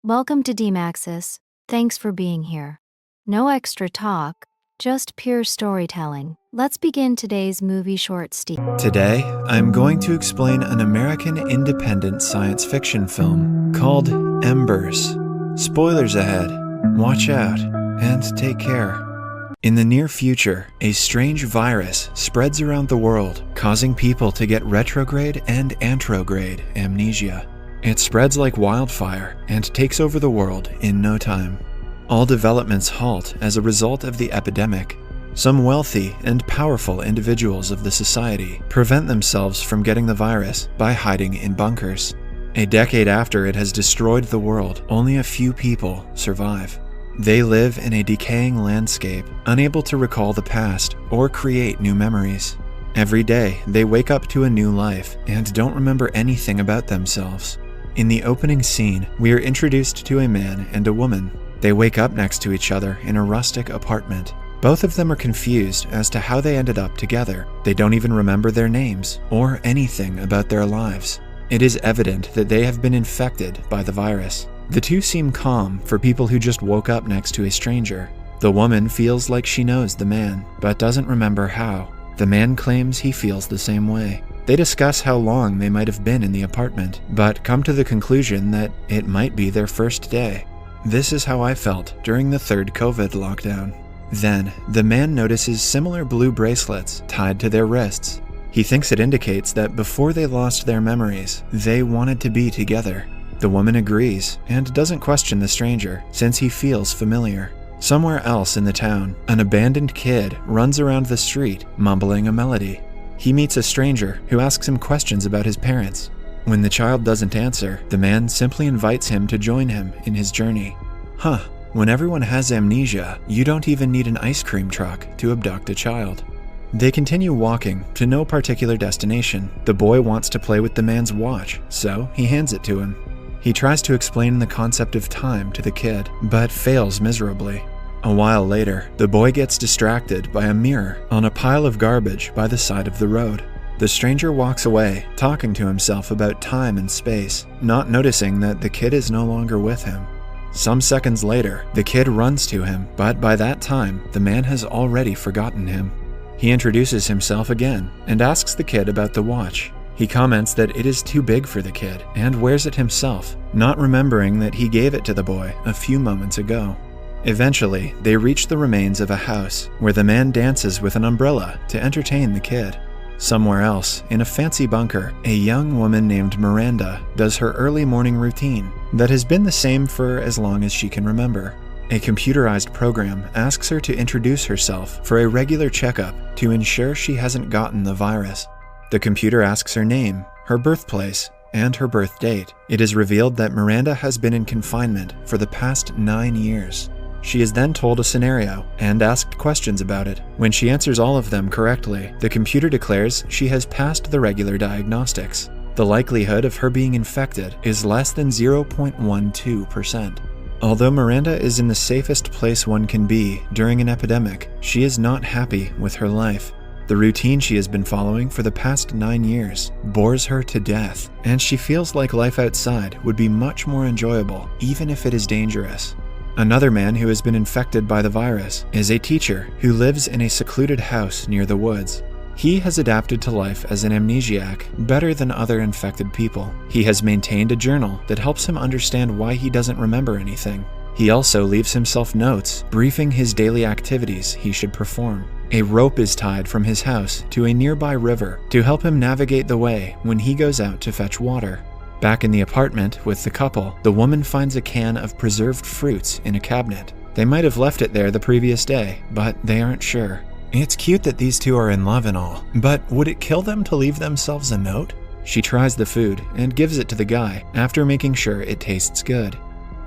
Welcome to DMAXUS. Thanks for being here. No extra talk, just pure storytelling. Let's begin today's movie short story. Today, I'm going to explain an American independent science fiction film called Embers. Spoilers ahead. Watch out and take care. In the near future, a strange virus spreads around the world, causing people to get retrograde and anterograde amnesia. It spreads like wildfire and takes over the world in no time. All developments halt as a result of the epidemic. Some wealthy and powerful individuals of the society prevent themselves from getting the virus by hiding in bunkers. A decade after it has destroyed the world, only a few people survive. They live in a decaying landscape, unable to recall the past or create new memories. Every day, they wake up to a new life and don't remember anything about themselves. In the opening scene, we are introduced to a man and a woman. They wake up next to each other in a rustic apartment. Both of them are confused as to how they ended up together. They don't even remember their names or anything about their lives. It is evident that they have been infected by the virus. The two seem calm for people who just woke up next to a stranger. The woman feels like she knows the man, but doesn't remember how. The man claims he feels the same way. They discuss how long they might have been in the apartment, but come to the conclusion that it might be their first day. This is how I felt during the third COVID lockdown. Then, the man notices similar blue bracelets tied to their wrists. He thinks it indicates that before they lost their memories, they wanted to be together. The woman agrees and doesn't question the stranger since he feels familiar. Somewhere else in the town, an abandoned kid runs around the street mumbling a melody. He meets a stranger who asks him questions about his parents. When the child doesn't answer, the man simply invites him to join him in his journey. When everyone has amnesia, you don't even need an ice cream truck to abduct a child. They continue walking to no particular destination. The boy wants to play with the man's watch, so he hands it to him. He tries to explain the concept of time to the kid, but fails miserably. A while later, the boy gets distracted by a mirror on a pile of garbage by the side of the road. The stranger walks away, talking to himself about time and space, not noticing that the kid is no longer with him. Some seconds later, the kid runs to him, but by that time, the man has already forgotten him. He introduces himself again and asks the kid about the watch. He comments that it is too big for the kid and wears it himself, not remembering that he gave it to the boy a few moments ago. Eventually, they reach the remains of a house where the man dances with an umbrella to entertain the kid. Somewhere else, in a fancy bunker, a young woman named Miranda does her early morning routine that has been the same for as long as she can remember. A computerized program asks her to introduce herself for a regular checkup to ensure she hasn't gotten the virus. The computer asks her name, her birthplace, and her birth date. It is revealed that Miranda has been in confinement for the past 9 years. She is then told a scenario and asked questions about it. When she answers all of them correctly, the computer declares she has passed the regular diagnostics. The likelihood of her being infected is less than 0.12%. Although Miranda is in the safest place one can be during an epidemic, she is not happy with her life. The routine she has been following for the past 9 years bores her to death, and she feels like life outside would be much more enjoyable, even if it is dangerous. Another man who has been infected by the virus is a teacher who lives in a secluded house near the woods. He has adapted to life as an amnesiac better than other infected people. He has maintained a journal that helps him understand why he doesn't remember anything. He also leaves himself notes briefing his daily activities he should perform. A rope is tied from his house to a nearby river to help him navigate the way when he goes out to fetch water. Back in the apartment with the couple, the woman finds a can of preserved fruits in a cabinet. They might have left it there the previous day, but they aren't sure. It's cute that these two are in love and all, but would it kill them to leave themselves a note? She tries the food and gives it to the guy after making sure it tastes good.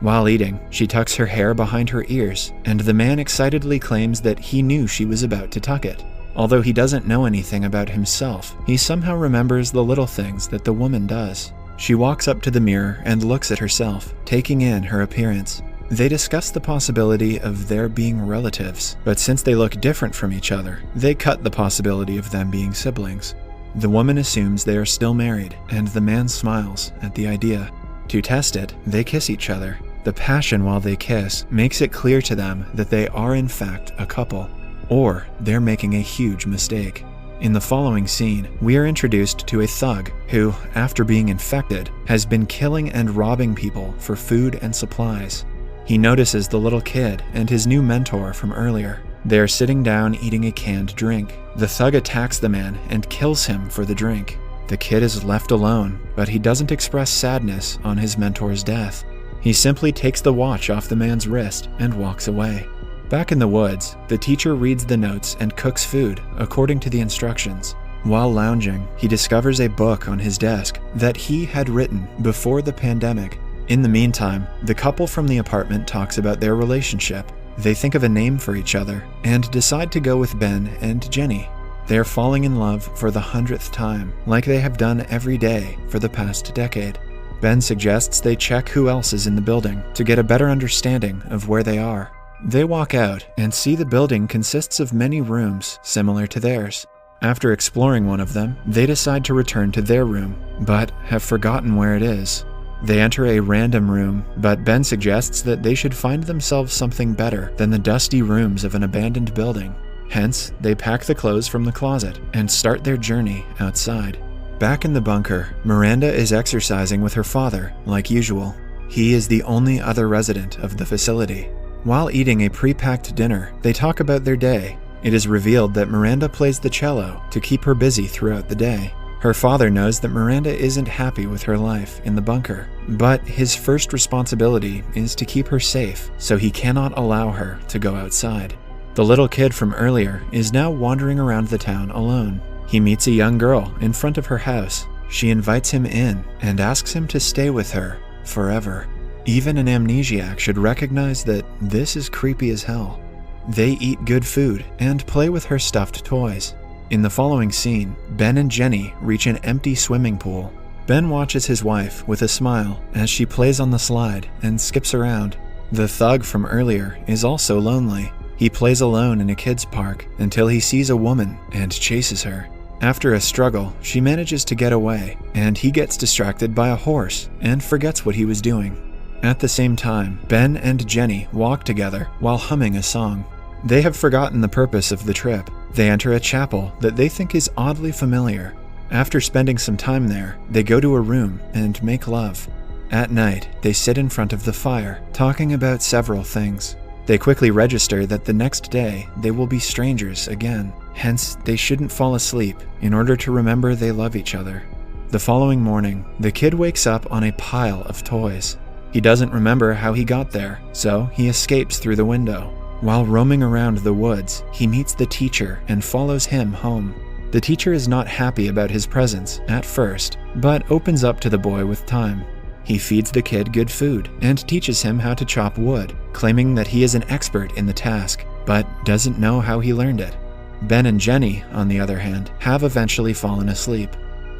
While eating, she tucks her hair behind her ears, and the man excitedly claims that he knew she was about to tuck it. Although he doesn't know anything about himself, he somehow remembers the little things that the woman does. She walks up to the mirror and looks at herself, taking in her appearance. They discuss the possibility of their being relatives, but since they look different from each other, they cut the possibility of them being siblings. The woman assumes they are still married, and the man smiles at the idea. To test it, they kiss each other. The passion while they kiss makes it clear to them that they are in fact a couple, or they're making a huge mistake. In the following scene, we are introduced to a thug who, after being infected, has been killing and robbing people for food and supplies. He notices the little kid and his new mentor from earlier. They are sitting down eating a canned drink. The thug attacks the man and kills him for the drink. The kid is left alone, but he doesn't express sadness on his mentor's death. He simply takes the watch off the man's wrist and walks away. Back in the woods, the teacher reads the notes and cooks food according to the instructions. While lounging, he discovers a book on his desk that he had written before the pandemic. In the meantime, the couple from the apartment talks about their relationship. They think of a name for each other and decide to go with Ben and Jenny. They are falling in love for the 100th time, like they have done every day for the past decade. Ben suggests they check who else is in the building to get a better understanding of where they are. They walk out and see the building consists of many rooms similar to theirs. After exploring one of them, they decide to return to their room, but have forgotten where it is. They enter a random room, but Ben suggests that they should find themselves something better than the dusty rooms of an abandoned building. Hence, they pack the clothes from the closet and start their journey outside. Back in the bunker, Miranda is exercising with her father, like usual. He is the only other resident of the facility. While eating a pre-packed dinner, they talk about their day. It is revealed that Miranda plays the cello to keep her busy throughout the day. Her father knows that Miranda isn't happy with her life in the bunker, but his first responsibility is to keep her safe, so he cannot allow her to go outside. The little kid from earlier is now wandering around the town alone. He meets a young girl in front of her house. She invites him in and asks him to stay with her forever. Even an amnesiac should recognize that this is creepy as hell. They eat good food and play with her stuffed toys. In the following scene, Ben and Jenny reach an empty swimming pool. Ben watches his wife with a smile as she plays on the slide and skips around. The thug from earlier is also lonely. He plays alone in a kids' park until he sees a woman and chases her. After a struggle, she manages to get away, and he gets distracted by a horse and forgets what he was doing. At the same time, Ben and Jenny walk together while humming a song. They have forgotten the purpose of the trip. They enter a chapel that they think is oddly familiar. After spending some time there, they go to a room and make love. At night, they sit in front of the fire, talking about several things. They quickly register that the next day they will be strangers again. Hence, they shouldn't fall asleep in order to remember they love each other. The following morning, the kid wakes up on a pile of toys. He doesn't remember how he got there, so he escapes through the window. While roaming around the woods, he meets the teacher and follows him home. The teacher is not happy about his presence at first, but opens up to the boy with time. He feeds the kid good food and teaches him how to chop wood, claiming that he is an expert in the task, but doesn't know how he learned it. Ben and Jenny, on the other hand, have eventually fallen asleep.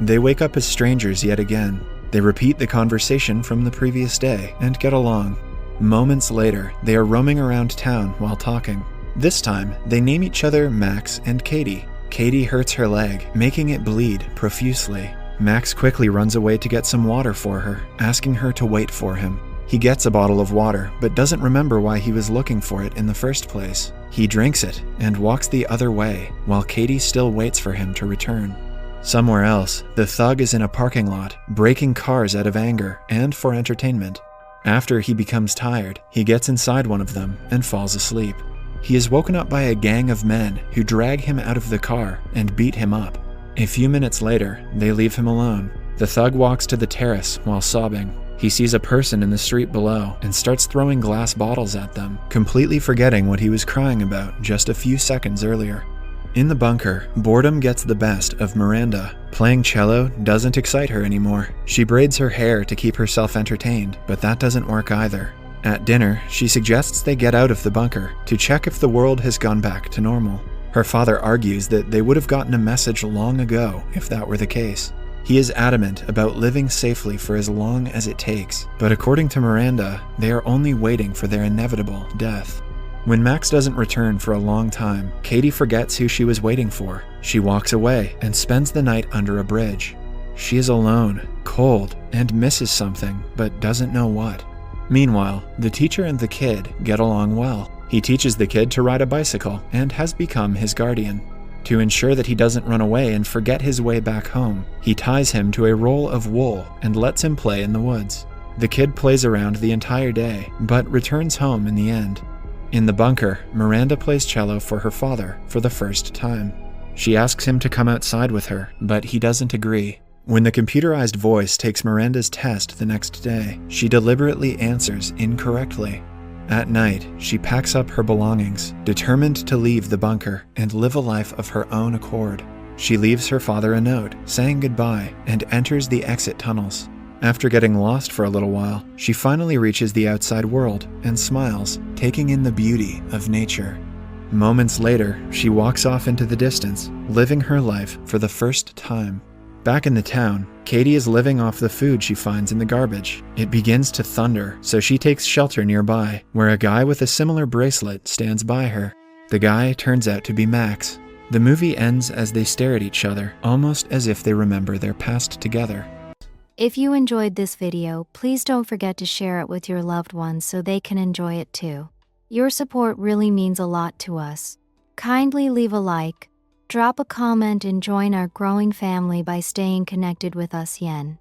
They wake up as strangers yet again. They repeat the conversation from the previous day and get along. Moments later, they are roaming around town while talking. This time, they name each other Max and Katie. Katie hurts her leg, making it bleed profusely. Max quickly runs away to get some water for her, asking her to wait for him. He gets a bottle of water, but doesn't remember why he was looking for it in the first place. He drinks it and walks the other way, while Katie still waits for him to return. Somewhere else, the thug is in a parking lot, breaking cars out of anger and for entertainment. After he becomes tired, he gets inside one of them and falls asleep. He is woken up by a gang of men who drag him out of the car and beat him up. A few minutes later, they leave him alone. The thug walks to the terrace while sobbing. He sees a person in the street below and starts throwing glass bottles at them, completely forgetting what he was crying about just a few seconds earlier. In the bunker, boredom gets the best of Miranda. Playing cello doesn't excite her anymore. She braids her hair to keep herself entertained, but that doesn't work either. At dinner, she suggests they get out of the bunker to check if the world has gone back to normal. Her father argues that they would have gotten a message long ago if that were the case. He is adamant about living safely for as long as it takes, but according to Miranda, they are only waiting for their inevitable death. When Max doesn't return for a long time, Katie forgets who she was waiting for. She walks away and spends the night under a bridge. She is alone, cold, and misses something, but doesn't know what. Meanwhile, the teacher and the kid get along well. He teaches the kid to ride a bicycle and has become his guardian. To ensure that he doesn't run away and forget his way back home, he ties him to a roll of wool and lets him play in the woods. The kid plays around the entire day, but returns home in the end. In the bunker, Miranda plays cello for her father for the first time. She asks him to come outside with her, but he doesn't agree. When the computerized voice takes Miranda's test the next day, she deliberately answers incorrectly. At night, she packs up her belongings, determined to leave the bunker and live a life of her own accord. She leaves her father a note, saying goodbye, and enters the exit tunnels. After getting lost for a little while, she finally reaches the outside world and smiles, taking in the beauty of nature. Moments later, she walks off into the distance, living her life for the first time. Back in the town, Katie is living off the food she finds in the garbage. It begins to thunder, so she takes shelter nearby, where a guy with a similar bracelet stands by her. The guy turns out to be Max. The movie ends as they stare at each other, almost as if they remember their past together. If you enjoyed this video, please don't forget to share it with your loved ones so they can enjoy it too. Your support really means a lot to us. Kindly leave a like, drop a comment and join our growing family by staying connected with us. Yen.